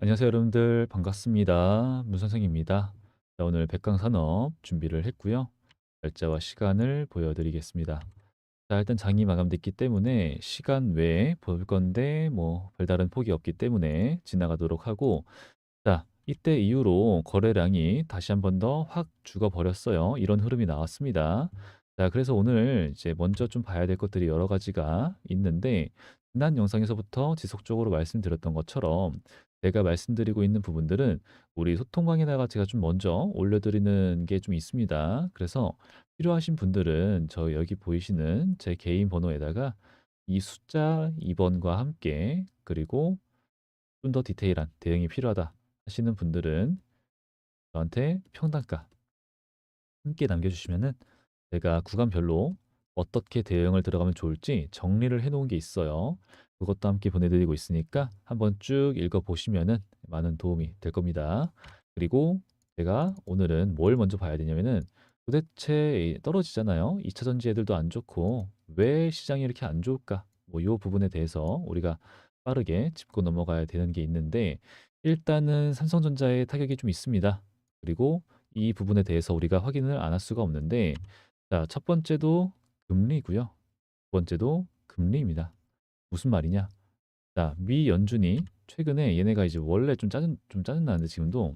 안녕하세요 여러분들 반갑습니다. 문선생입니다. 자, 오늘 백강산업 준비를 했고요. 날짜와 시간을 보여드리겠습니다. 자, 일단 장이 마감됐기 때문에 시간 외에 볼 건데 뭐 별다른 폭이 없기 때문에 지나가도록 하고, 자, 이때 이후로 거래량이 다시 한번 더 확 죽어버렸어요. 이런 흐름이 나왔습니다. 자, 그래서 오늘 이제 먼저 좀 봐야 될 것들이 여러 가지가 있는데, 지난 영상에서부터 지속적으로 말씀드렸던 것처럼 제가 말씀드리고 있는 부분들은 우리 소통방에다가 제가 좀 먼저 올려드리는 게 좀 있습니다. 그래서 필요하신 분들은 저 여기 보이시는 제 개인 번호에다가 이 숫자 2번과 함께, 그리고 좀 더 디테일한 대응이 필요하다 하시는 분들은 저한테 평단가 함께 남겨주시면은 제가 구간별로 어떻게 대응을 들어가면 좋을지 정리를 해 놓은 게 있어요. 그것도 함께 보내드리고 있으니까 한번 쭉 읽어보시면은 많은 도움이 될 겁니다. 그리고 제가 오늘은 뭘 먼저 봐야 되냐면은, 도대체 떨어지잖아요. 2차 전지 애들도 안 좋고 왜 시장이 이렇게 안 좋을까? 뭐 이 부분에 대해서 우리가 빠르게 짚고 넘어가야 되는 게 있는데, 일단은 삼성전자의 타격이 좀 있습니다. 그리고 이 부분에 대해서 우리가 확인을 안 할 수가 없는데, 자, 첫 번째도 금리고요. 두 번째도 금리입니다. 무슨 말이냐? 자, 미 연준이 최근에 얘네가 이제 원래 좀 짜증나는데 지금도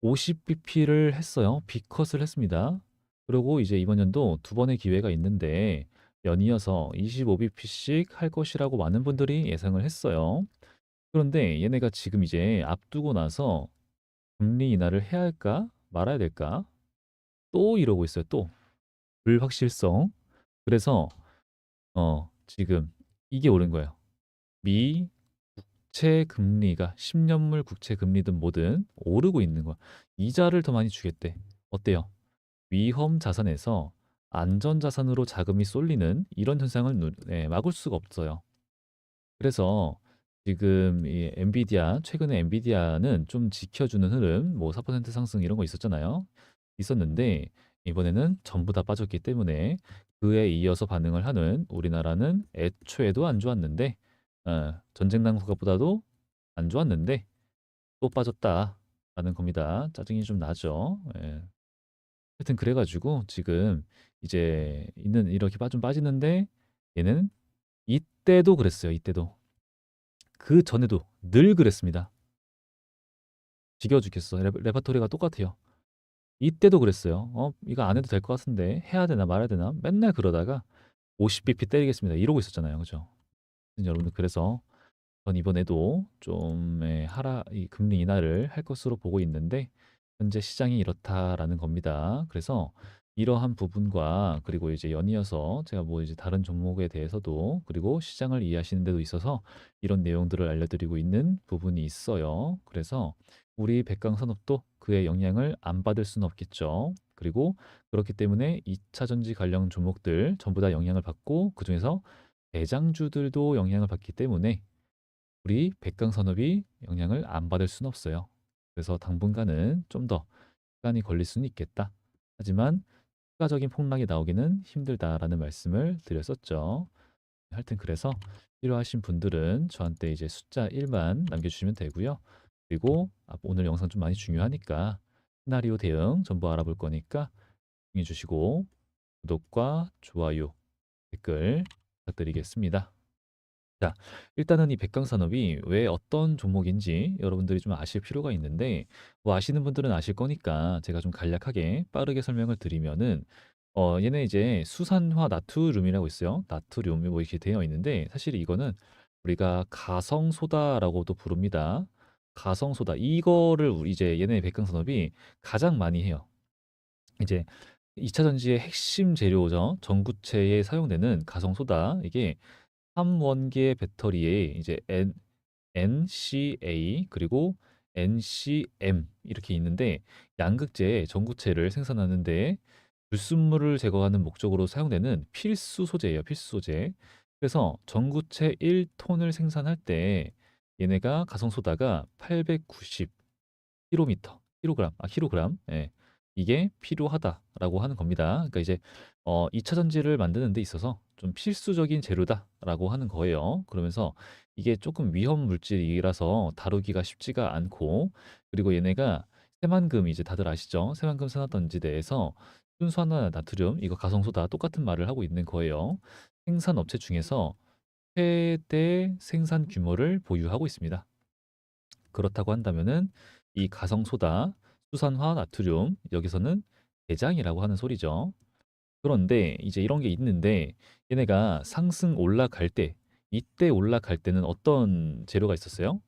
50bp를 했어요. B컷을 했습니다. 그리고 이제 이번 연도 두 번의 기회가 있는데 연이어서 25bp씩 할 것이라고 많은 분들이 예상을 했어요. 그런데 얘네가 지금 이제 앞두고 나서 금리 인하를 해야 할까 말아야 될까 또 이러고 있어요. 또 불확실성. 그래서 지금 이게 오른 거예요. 미 국채 금리가 10년물 국채 금리든 뭐든 오르고 있는 거야. 이자를 더 많이 주겠대. 어때요? 위험 자산에서 안전 자산으로 자금이 쏠리는 이런 현상을 막을 수가 없어요. 그래서 지금 이 엔비디아, 최근에 엔비디아는 좀 지켜주는 흐름, 뭐 4% 상승 이런 거 있었잖아요. 있었는데 이번에는 전부 다 빠졌기 때문에 그에 이어서 반응을 하는 우리나라는 애초에도 안 좋았는데, 전쟁 난국보다도 안 좋았는데 또 빠졌다라는 겁니다. 짜증이 좀 나죠. 예. 하여튼 그래가지고 지금 이제 있는 이렇게 좀 빠지는데, 얘는 이때도 그랬어요. 이때도. 그 전에도 늘 그랬습니다. 지겨워 죽겠어. 레퍼토리가 똑같아요. 이때도 그랬어요. 이거 안 해도 될 것 같은데 해야 되나 말아야 되나 맨날 그러다가 50bp 때리겠습니다. 이러고 있었잖아요. 그죠? 여러분들, 그래서 전 이번에도 좀 이 금리 인하를 할 것으로 보고 있는데 현재 시장이 이렇다라는 겁니다. 그래서 이러한 부분과, 그리고 이제 연이어서 제가 뭐 이제 다른 종목에 대해서도, 그리고 시장을 이해하시는 데도 있어서 이런 내용들을 알려드리고 있는 부분이 있어요. 그래서 우리 백강산업도 그의 영향을 안 받을 수는 없겠죠. 그리고 그렇기 때문에 2차 전지 관련 종목들 전부 다 영향을 받고, 그중에서 대장주들도 영향을 받기 때문에 우리 백강산업이 영향을 안 받을 수는 없어요. 그래서 당분간은 좀 더 시간이 걸릴 수는 있겠다. 하지만 추가적인 폭락이 나오기는 힘들다라는 말씀을 드렸었죠. 하여튼 그래서 필요하신 분들은 저한테 이제 숫자 1만 남겨주시면 되고요. 그리고 오늘 영상 좀 많이 중요하니까 시나리오 대응 전부 알아볼 거니까 응해 주시고 구독과 좋아요, 댓글 부탁드리겠습니다. 자, 일단은 이 백강산업이 왜 어떤 종목인지 여러분들이 좀 아실 필요가 있는데, 뭐 아시는 분들은 아실 거니까 제가 좀 간략하게 빠르게 설명을 드리면은, 얘네 이제 수산화 나트륨이라고 있어요. 나트륨이 뭐 이렇게 되어 있는데, 사실 이거는 우리가 가성소다라고도 부릅니다. 가성소다. 이거를 이제 얘네 백강산업이 가장 많이 해요. 이제 2차 전지의 핵심 재료죠. 전구체에 사용되는 가성소다. 이게 3원계 배터리에 이제 NCA 그리고 NCM 이렇게 있는데, 양극재 전구체를 생산하는데 불순물을 제거하는 목적으로 사용되는 필수 소재예요. 필수 소재. 그래서 전구체 1톤을 생산할 때 얘네가 가성소다가 890 킬로미터, 킬로그램, 예. 이게 필요하다라고 하는 겁니다. 그러니까 이제 2차 전지를 만드는 데 있어서 좀 필수적인 재료다라고 하는 거예요. 그러면서 이게 조금 위험 물질이라서 다루기가 쉽지가 않고, 그리고 얘네가 새만금, 이제 다들 아시죠? 새만금 산화던지대에서 순수화나 나트륨, 이거 가성소다, 똑같은 말을 하고 있는 거예요. 생산 업체 중에서 최대 생산 규모를 보유하고 있습니다. 그렇다고 한다면은 이 가성소다, 수산화 나트륨, 여기서는 대장이라고 하는 소리죠. 그런데 이제 이런 게 있는데, 얘네가 상승 올라갈 때, 이때 올라갈 때는 어떤 재료가 있었어요?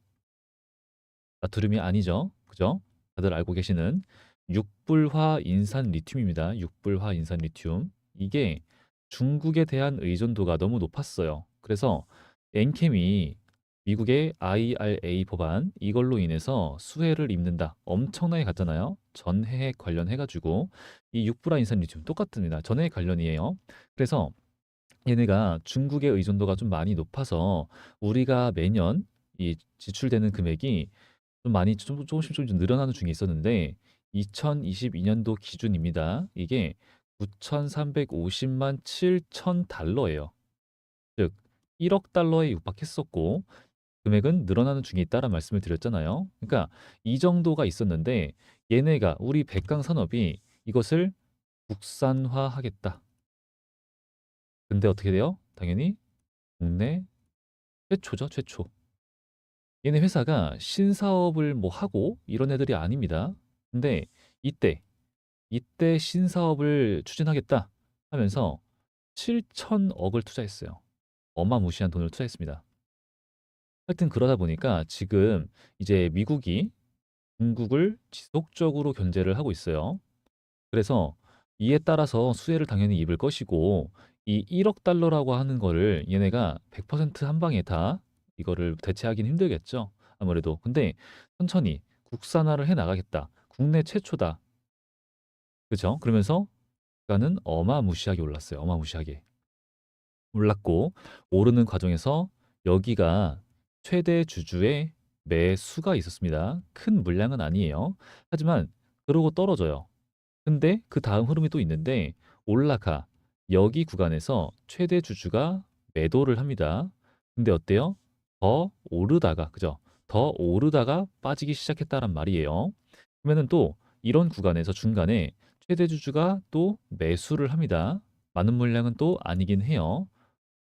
나트륨이 아니죠. 그죠? 다들 알고 계시는 육불화 인산 리튬입니다. 육불화 인산 리튬. 이게 중국에 대한 의존도가 너무 높았어요. 그래서 엔캠이 미국의 IRA 법안, 이걸로 인해서 수혜를 입는다, 엄청나게 갔잖아요. 전해액 관련해가지고. 이 육불화 인산 리튬 똑같습니다. 전해액 관련이에요. 그래서 얘네가 중국의 의존도가 좀 많이 높아서 우리가 매년 이 지출되는 금액이 좀 많이 조금씩 좀 늘어나는 중에 있었는데, 2022년도 기준입니다. 이게 9,350만 7천 달러예요. 즉 1억 달러에 육박했었고, 금액은 늘어나는 중에 있다라는 말씀을 드렸잖아요. 그러니까 이 정도가 있었는데, 얘네가 우리 백강 산업이 이것을 국산화하겠다. 근데 어떻게 돼요? 당연히 국내 최초죠, 최초. 얘네 회사가 신사업을 뭐 하고 이런 애들이 아닙니다. 근데 이때 신사업을 추진하겠다 하면서 7천억을 투자했어요. 어마무시한 돈을 투자했습니다. 하여튼 그러다 보니까 지금 이제 미국이 중국을 지속적으로 견제를 하고 있어요. 그래서 이에 따라서 수혜를 당연히 입을 것이고, 이 1억 달러라고 하는 거를 얘네가 100%한 방에 다 이거를 대체하기는 힘들겠죠. 아무래도. 근데 천천히 국산화를 해 나가겠다. 국내 최초다. 그죠? 그러면서 주가는 어마무시하게 올랐어요. 어마무시하게 올랐고, 오르는 과정에서 여기가 최대 주주의 매수가 있었습니다. 큰 물량은 아니에요. 하지만 그러고 떨어져요. 근데 그 다음 흐름이 또 있는데, 올라가 여기 구간에서 최대 주주가 매도를 합니다. 근데 어때요? 더 오르다가, 그죠? 더 오르다가 빠지기 시작했다란 말이에요. 그러면은 또 이런 구간에서 중간에 최대 주주가 또 매수를 합니다. 많은 물량은 또 아니긴 해요.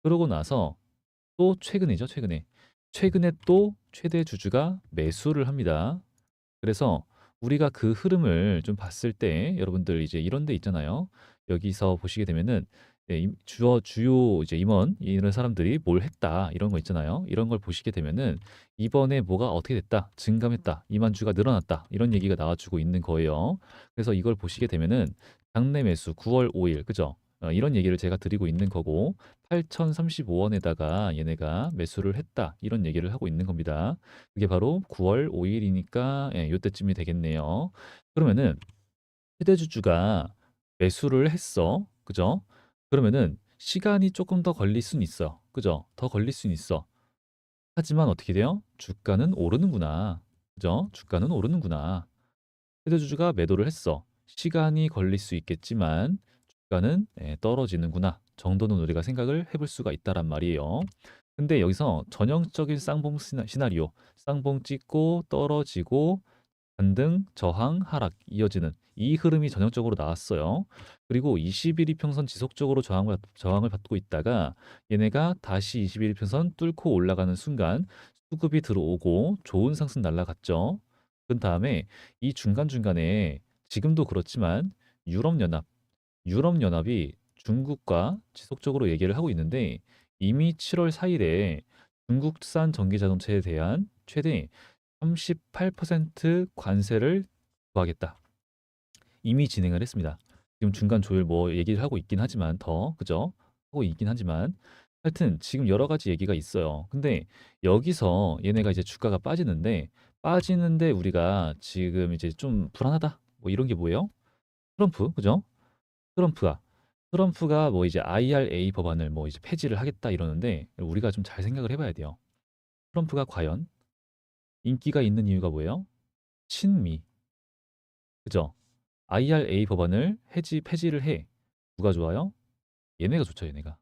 그러고 나서 또 최근이죠, 최근에. 최근에 또 최대 주주가 매수를 합니다. 그래서 우리가 그 흐름을 좀 봤을 때, 여러분들 이제 이런 데 있잖아요. 여기서 보시게 되면은 주요 이제 임원 이런 사람들이 뭘 했다, 이런 거 있잖아요. 이런 걸 보시게 되면은 이번에 뭐가 어떻게 됐다, 증감했다, 이만주가 늘어났다, 이런 얘기가 나와주고 있는 거예요. 그래서 이걸 보시게 되면은 장내 매수 9월 5일, 그죠? 이런 얘기를 제가 드리고 있는 거고, 8,035원에다가 얘네가 매수를 했다, 이런 얘기를 하고 있는 겁니다. 그게 바로 9월 5일이니까 예, 요때쯤이 되겠네요. 그러면은 휴대주주가 매수를 했어. 그죠? 그러면은 시간이 조금 더 걸릴 순 있어. 그죠? 더 걸릴 순 있어. 하지만 어떻게 돼요? 주가는 오르는구나. 그죠? 주가는 오르는구나. 휴대주주가 매도를 했어. 시간이 걸릴 수 있겠지만 주가는 예, 떨어지는구나 정도는 우리가 생각을 해볼 수가 있다란 말이에요. 근데 여기서 전형적인 쌍봉 시나리오, 쌍봉 찍고 떨어지고 반등, 저항, 하락 이어지는 이 흐름이 전형적으로 나왔어요. 그리고 21일 평선 지속적으로 저항을 받고 있다가 얘네가 다시 21일 평선 뚫고 올라가는 순간 수급이 들어오고 좋은 상승 날라갔죠. 그 다음에 이 중간중간에 지금도 그렇지만 유럽연합, 유럽연합이 중국과 지속적으로 얘기를 하고 있는데, 이미 7월 4일에 중국산 전기자동차에 대한 최대 38% 관세를 부과하겠다. 이미 진행을 했습니다. 지금 중간 조율 뭐 얘기를 하고 있긴 하지만 더 그죠? 하고 있긴 하지만 하여튼 지금 여러 가지 얘기가 있어요. 근데 여기서 얘네가 이제 주가가 빠지는데 우리가 지금 이제 좀 불안하다. 뭐 이런 게 뭐예요? 트럼프, 그죠? 트럼프가 트럼프가 뭐 이제 IRA 법안을 뭐 이제 폐지를 하겠다 이러는데, 우리가 좀 잘 생각을 해봐야 돼요. 트럼프가 과연 인기가 있는 이유가 뭐예요? 친미, 그죠? IRA 법안을 폐지를 해. 누가 좋아요? 얘네가 좋죠, 얘네가.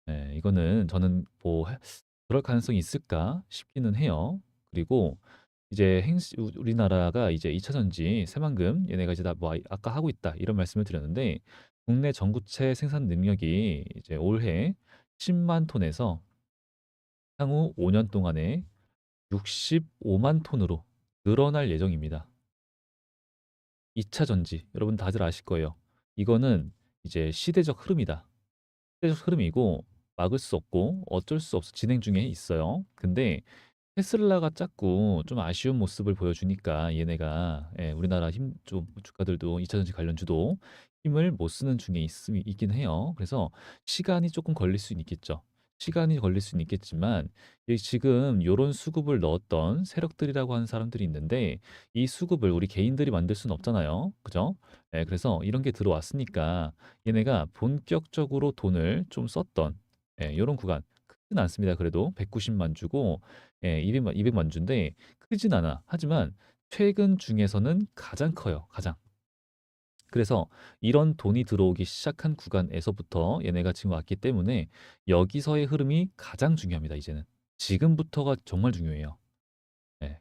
예, 이거는 저는 뭐 그럴 가능성이 있을까 싶기는 해요. 그리고 이제 우리나라가 이제 2차 전지 새만금 얘네가 이제 다 뭐 아까 하고 있다 이런 말씀을 드렸는데 국내 전구체 생산 능력이 이제 올해 10만 톤에서 향후 5년 동안에 65만 톤으로 늘어날 예정입니다. 2차 전지 여러분 다들 아실 거예요. 이거는 이제 시대적 흐름이다. 시대적 흐름이고 막을 수 없고 어쩔 수 없어 진행 중에 있어요. 근데 테슬라가 자꾸 좀 아쉬운 모습을 보여주니까 얘네가 우리나라 힘 좀 주가들도 2차 전지 관련주도 힘을 못 쓰는 중에 있긴 해요. 그래서 시간이 조금 걸릴 수는 있겠죠. 시간이 걸릴 수는 있겠지만 지금 요런 수급을 넣었던 세력들이라고 하는 사람들이 있는데 이 수급을 우리 개인들이 만들 수는 없잖아요. 그죠? 그래서 이런 게 들어왔으니까 얘네가 본격적으로 돈을 좀 썼던 요런 구간 크진 않습니다. 그래도 190만 주고 200만 주인데 크진 않아. 하지만 최근 중에서는 가장 커요. 가장. 그래서 이런 돈이 들어오기 시작한 구간에서부터 얘네가 지금 왔기 때문에 여기서의 흐름이 가장 중요합니다. 이제는. 지금부터가 정말 중요해요.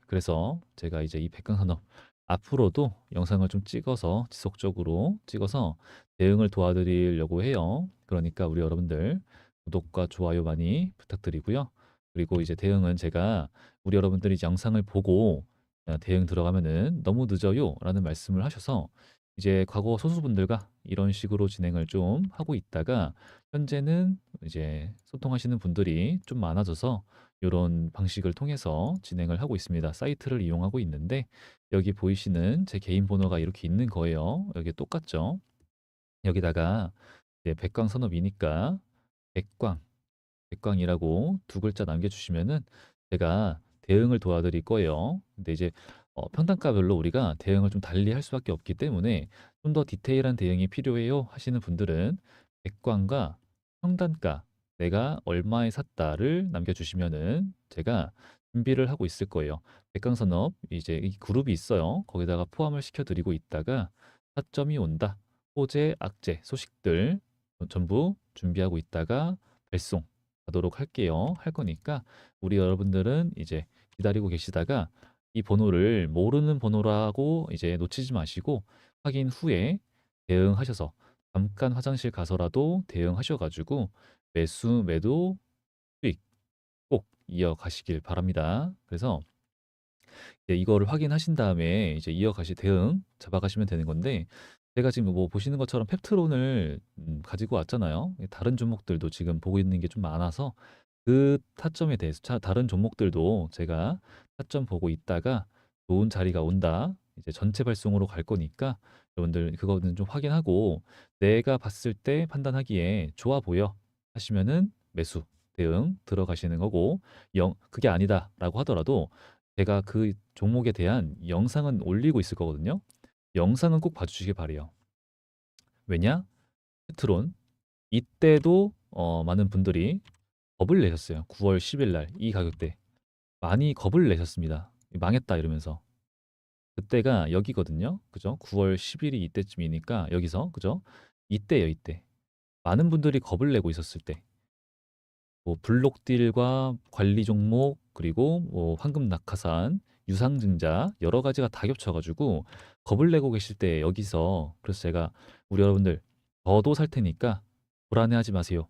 그래서 제가 이제 이 백강산업 앞으로도 영상을 좀 찍어서 지속적으로 찍어서 대응을 도와드리려고 해요. 그러니까 우리 여러분들 구독과 좋아요 많이 부탁드리고요. 그리고 이제 대응은 제가 우리 여러분들이 이제 영상을 보고 대응 들어가면은 너무 늦어요 라는 말씀을 하셔서 이제 과거 소수분들과 이런 식으로 진행을 좀 하고 있다가 현재는 이제 소통하시는 분들이 좀 많아져서 요런 방식을 통해서 진행을 하고 있습니다. 사이트를 이용하고 있는데 여기 보이시는 제 개인 번호가 이렇게 있는 거예요. 여기 똑같죠? 여기다가 이제 백광산업이니까 백광, 백광이라고 두 글자 남겨주시면은 제가 대응을 도와드릴 거예요. 근데 이제 평단가별로 우리가 대응을 좀 달리 할 수밖에 없기 때문에 좀 더 디테일한 대응이 필요해요 하시는 분들은 백광과 평단가 내가 얼마에 샀다를 남겨주시면은 제가 준비를 하고 있을 거예요. 백광산업 이제 이 그룹이 있어요. 거기다가 포함을 시켜드리고 있다가 타점이 온다. 호재, 악재, 소식들 전부 준비하고 있다가 발송 하도록 할게요. 할 거니까 우리 여러분들은 이제 기다리고 계시다가 이 번호를 모르는 번호라고 이제 놓치지 마시고 확인 후에 대응하셔서 잠깐 화장실 가서라도 대응하셔가지고 매수, 매도, 수익 꼭 이어가시길 바랍니다. 그래서 이제 이거를 확인하신 다음에 이제 대응 잡아가시면 되는 건데 제가 지금 뭐 보시는 것처럼 펩트론을 가지고 왔잖아요. 다른 종목들도 지금 보고 있는 게 좀 많아서 그 타점에 대해서 다른 종목들도 제가 타점 보고 있다가 좋은 자리가 온다. 이제 전체 발송으로 갈 거니까 여러분들 그거는 좀 확인하고 내가 봤을 때 판단하기에 좋아 보여 하시면은 매수 대응 들어가시는 거고 그게 아니다라고 하더라도 제가 그 종목에 대한 영상은 올리고 있을 거거든요. 영상은 꼭 봐주시길 바래요. 왜냐? 페트론 이때도 많은 분들이 겁을 내셨어요. 9월 10일 날 이 가격대 많이 겁을 내셨습니다. 망했다 이러면서 그때가 여기거든요. 그죠? 9월 10일이 이때쯤이니까 여기서 그죠? 이때요 이때 많은 분들이 겁을 내고 있었을 때 뭐 블록딜과 관리 종목 그리고 뭐 황금 낙하산 유상증자 여러 가지가 다 겹쳐가지고 겁을 내고 계실 때 여기서 그래서 제가 우리 여러분들 저도 살 테니까 불안해하지 마세요.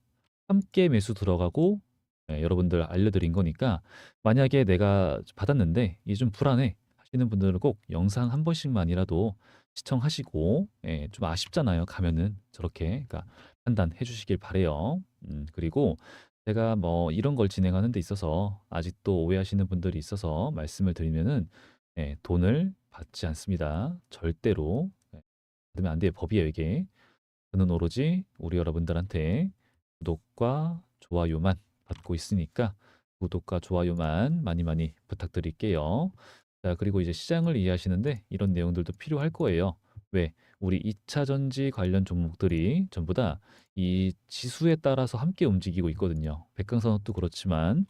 함께 매수 들어가고 여러분들 알려드린 거니까 만약에 내가 받았는데 이게 좀 불안해 하시는 분들은 꼭 영상 한 번씩만이라도 시청하시고 좀 아쉽잖아요. 가면은 저렇게 그러니까 판단해 주시길 바래요. 그리고 제가 뭐 이런 걸 진행하는 데 있어서 아직도 오해하시는 분들이 있어서 말씀을 드리면은 돈을 받지 않습니다. 절대로 받으면 안 돼요. 법이에요, 이게. 저는 오로지 우리 여러분들한테 구독과 좋아요만 받고 있으니까 구독과 좋아요만 많이 많이 부탁드릴게요. 자, 그리고 이제 시장을 이해하시는데 이런 내용들도 필요할 거예요. 왜? 우리 2차 전지 관련 종목들이 전부 다 이 지수에 따라서 함께 움직이고 있거든요. 백강산업도 그렇지만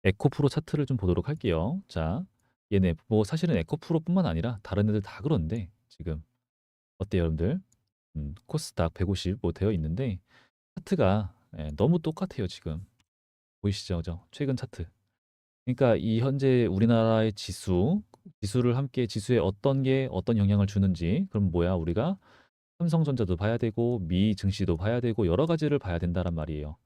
에코프로 차트를 좀 보도록 할게요. 자, 얘네 뭐 사실은 에코프로뿐만 아니라 다른 애들 다 그런데 지금 어때요, 여러분들? 코스닥 150 뭐 되어 있는데 차트가 너무 똑같아요, 지금. 보이시죠? 그죠? 최근 차트. 그러니까 이 현재 우리나라의 지수를 함께 지수에 어떤 게 어떤 영향을 주는지 그럼 뭐야? 우리가 삼성전자도 봐야 되고 미 증시도 봐야 되고 여러 가지를 봐야 된다란 말이에요.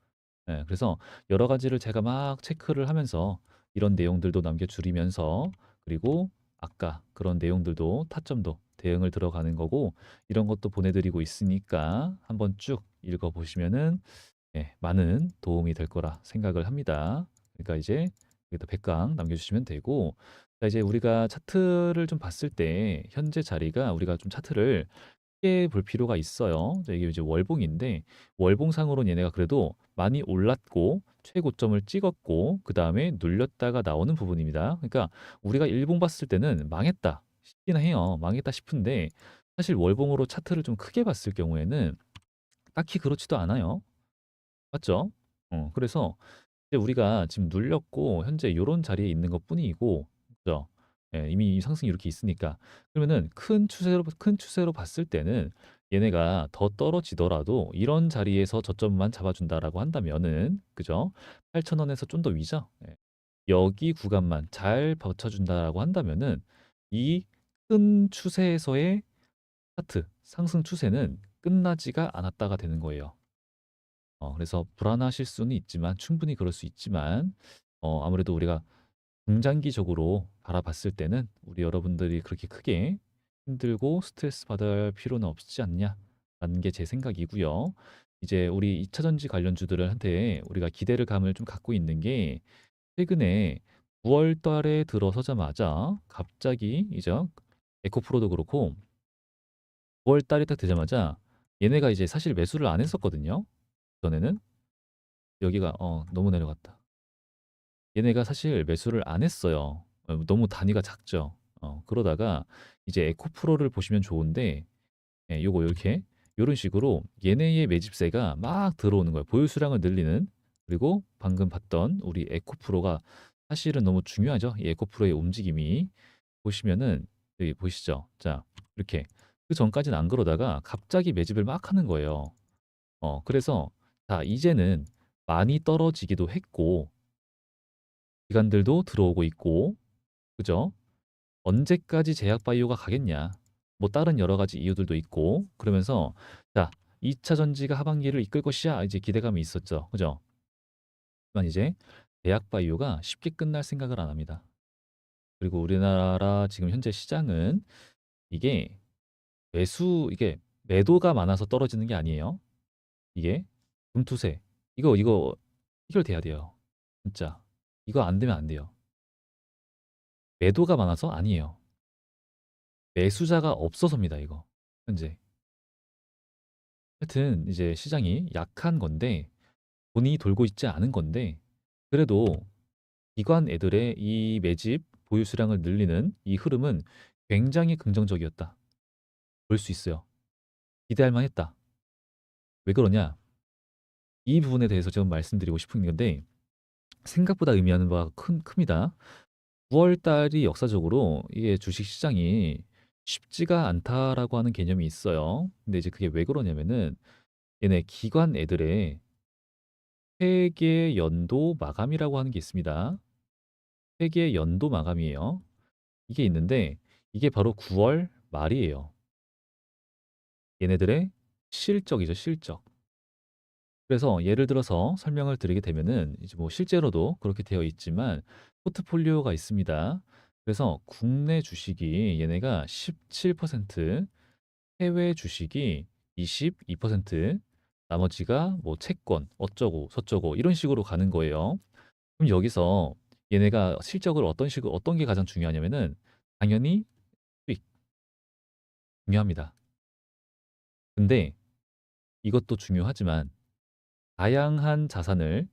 그래서 여러 가지를 제가 막 체크를 하면서 이런 내용들도 남겨줄이면서 그리고 아까 그런 내용들도 타점도 대응을 들어가는 거고 이런 것도 보내드리고 있으니까 한번 쭉 읽어보시면은 많은 도움이 될 거라 생각을 합니다. 그러니까 이제 여기다 100강 남겨주시면 되고 자, 이제 우리가 차트를 좀 봤을 때 현재 자리가 우리가 좀 차트를 크게 볼 필요가 있어요. 자, 이게 이제 월봉인데 월봉상으로는 얘네가 그래도 많이 올랐고 최고점을 찍었고 그 다음에 눌렸다가 나오는 부분입니다. 그러니까 우리가 일봉 봤을 때는 망했다 싶긴 해요. 망했다 싶은데 사실 월봉으로 차트를 좀 크게 봤을 경우에는 딱히 그렇지도 않아요. 맞죠? 그래서 이제 우리가 지금 눌렸고 현재 요런 자리에 있는 것뿐이고 그죠? 이미 이 상승이 이렇게 있으니까 그러면은 큰 추세로 봤을 때는 얘네가 더 떨어지더라도 이런 자리에서 저점만 잡아준다라고 한다면은 그죠? 8,000원에서 좀 더 위죠? 여기 구간만 잘 버텨준다라고 한다면은 이 큰 추세에서의 차트 상승 추세는 끝나지가 않았다가 되는 거예요. 그래서 불안하실 수는 있지만 충분히 그럴 수 있지만 아무래도 우리가 중장기적으로 바라봤을 때는 우리 여러분들이 그렇게 크게 힘들고 스트레스 받아야 할 필요는 없지 않냐라는 게 제 생각이고요. 이제 우리 2차 전지 관련주들한테 우리가 기대를 감을 좀 갖고 있는 게 최근에 9월 달에 들어서자마자 갑자기 이제 에코프로도 그렇고 9월 달이 딱 되자마자 얘네가 이제 사실 매수를 안 했었거든요. 전에는 여기가 너무 내려갔다. 얘네가 사실 매수를 안 했어요. 너무 단위가 작죠. 그러다가 이제 에코프로를 보시면 좋은데 요거 요렇게 요런 식으로 얘네의 매집세가 막 들어오는 거예요. 보유 수량을 늘리는 그리고 방금 봤던 우리 에코프로가 사실은 너무 중요하죠. 이 에코프로의 움직임이 보시면은 여기 보이시죠? 자, 이렇게 그전까지는 안 그러다가 갑자기 매집을 막 하는 거예요. 그래서 자, 이제는 많이 떨어지기도 했고 기관들도 들어오고 있고 그죠? 언제까지 제약 바이오가 가겠냐? 뭐 다른 여러 가지 이유들도 있고 그러면서 자, 2차 전지가 하반기를 이끌 것이야. 이제 기대감이 있었죠. 그죠? 하지만 이제 제약 바이오가 쉽게 끝날 생각을 안 합니다. 그리고 우리나라 지금 현재 시장은 이게 이게 매도가 많아서 떨어지는 게 아니에요. 이게 금투세. 이거 해결돼야 돼요. 진짜. 이거 안 되면 안 돼요. 매도가 많아서 아니에요. 매수자가 없어서입니다, 이거. 현재. 하여튼 이제 시장이 약한 건데 돈이 돌고 있지 않은 건데 그래도 기관 애들의 이 매집 보유 수량을 늘리는 이 흐름은 굉장히 긍정적이었다. 볼 수 있어요. 기대할 만했다. 왜 그러냐? 이 부분에 대해서 지금 말씀드리고 싶은 건데 생각보다 의미하는 바가 큽니다. 9월 달이 역사적으로 이게 주식 시장이 쉽지가 않다라고 하는 개념이 있어요. 근데 이제 그게 왜 그러냐면은 얘네 기관 애들의 회계 연도 마감이라고 하는 게 있습니다. 회계 연도 마감이에요. 이게 있는데 이게 바로 9월 말이에요. 얘네들의 실적이죠, 실적. 그래서 예를 들어서 설명을 드리게 되면은 이제 뭐 실제로도 그렇게 되어 있지만 포트폴리오가 있습니다. 그래서 국내 주식이 얘네가 17%, 해외 주식이 22%, 나머지가 뭐 채권 어쩌고 저쩌고 이런 식으로 가는 거예요. 그럼 여기서 얘네가 실적을 어떤 게 가장 중요하냐면은 당연히 수익 중요합니다. 근데 이것도 중요하지만 다양한 자산을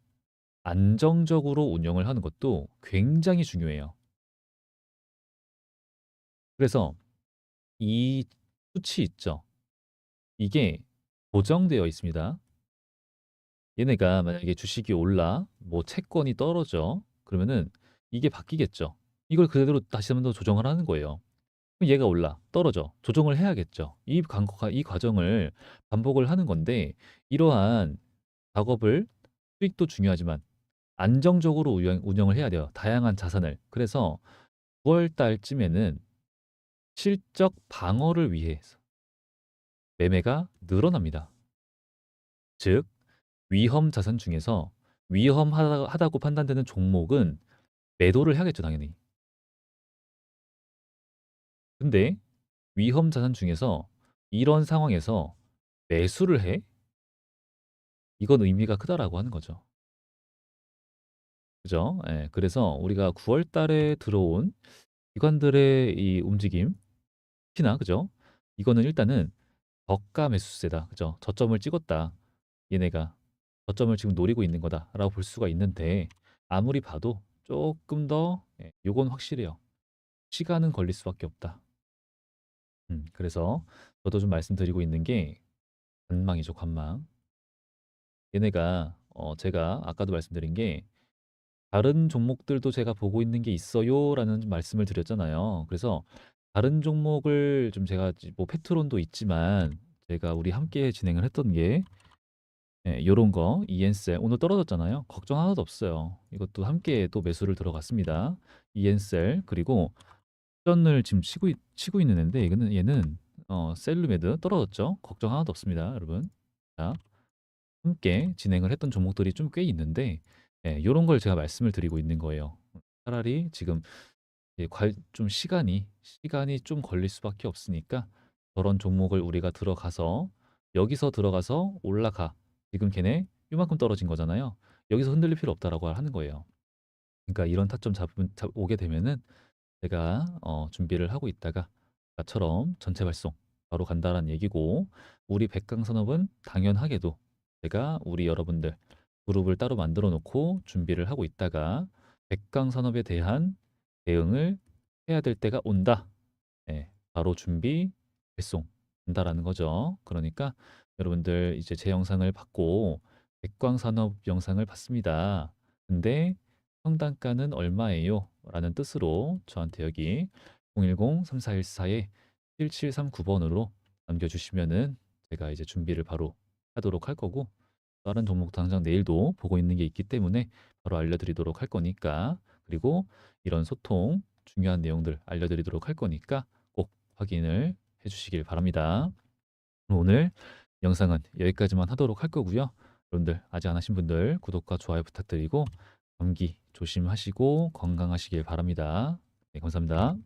안정적으로 운영을 하는 것도 굉장히 중요해요. 그래서 이 수치 있죠. 이게 고정되어 있습니다. 얘네가 만약에 주식이 올라 뭐 채권이 떨어져 그러면은 이게 바뀌겠죠. 이걸 그대로 다시 한번 더 조정을 하는 거예요. 그럼 얘가 올라, 떨어져. 조정을 해야겠죠. 이 과정을 반복을 하는 건데 이러한 작업을 수익도 중요하지만 안정적으로 운영을 해야 돼요. 다양한 자산을. 그래서 9월 달쯤에는 실적 방어를 위해 매매가 늘어납니다. 즉 위험 자산 중에서 위험하다고 판단되는 종목은 매도를 해야겠죠, 당연히. 근데 위험 자산 중에서 이런 상황에서 매수를 해? 이건 의미가 크다라고 하는 거죠. 그죠? 예. 그래서 우리가 9월 달에 들어온 기관들의 이 움직임, 특히나 그죠? 이거는 일단은 저가 매수세다. 그죠? 저점을 찍었다. 얘네가 저점을 지금 노리고 있는 거다라고 볼 수가 있는데 아무리 봐도 조금 더 요건 확실해요. 시간은 걸릴 수밖에 없다. 그래서 저도 좀 말씀드리고 있는 게 관망이죠, 관망. 얘네가 제가 아까도 말씀드린 게 다른 종목들도 제가 보고 있는 게 있어요라는 말씀을 드렸잖아요. 그래서 다른 종목을 좀 제가 뭐 페트론도 있지만 제가 우리 함께 진행을 했던 게 요런 거 이엔셀 오늘 떨어졌잖아요. 걱정 하나도 없어요. 이것도 함께 또 매수를 들어갔습니다. 이엔셀 그리고 전을 지금 치고 있는 앤데 이거는 얘는 셀루메드 떨어졌죠. 걱정 하나도 없습니다, 여러분. 자, 함께 진행을 했던 종목들이 좀 꽤 있는데 요런 걸 제가 말씀을 드리고 있는 거예요. 차라리 지금 좀 시간이 좀 걸릴 수밖에 없으니까 저런 종목을 우리가 들어가서 여기서 들어가서 올라가. 지금 걔네 요만큼 떨어진 거잖아요. 여기서 흔들릴 필요 없다라고 하는 거예요. 그러니까 이런 타점 오게 되면은 제가 준비를 하고 있다가 나처럼 전체 발송 바로 간다라는 얘기고 우리 백강산업은 당연하게도 제가 우리 여러분들 그룹을 따로 만들어 놓고 준비를 하고 있다가 백강산업에 대한 대응을 해야 될 때가 온다. 예, 바로 준비, 발송 한다라는 거죠. 그러니까 여러분들 이제 제 영상을 받고 백광산업 영상을 봤습니다. 근데 평단가는 얼마예요? 라는 뜻으로 저한테 여기 010-3414-7739번으로 남겨주시면은 제가 이제 준비를 바로 하도록 할 거고 다른 종목 당장 내일도 보고 있는 게 있기 때문에 바로 알려드리도록 할 거니까 그리고 이런 소통 중요한 내용들 알려드리도록 할 거니까 꼭 확인을 해주시길 바랍니다. 오늘 영상은 여기까지만 하도록 할 거고요. 여러분들 아직 안 하신 분들 구독과 좋아요 부탁드리고 감기 조심하시고 건강하시길 바랍니다. 네, 감사합니다.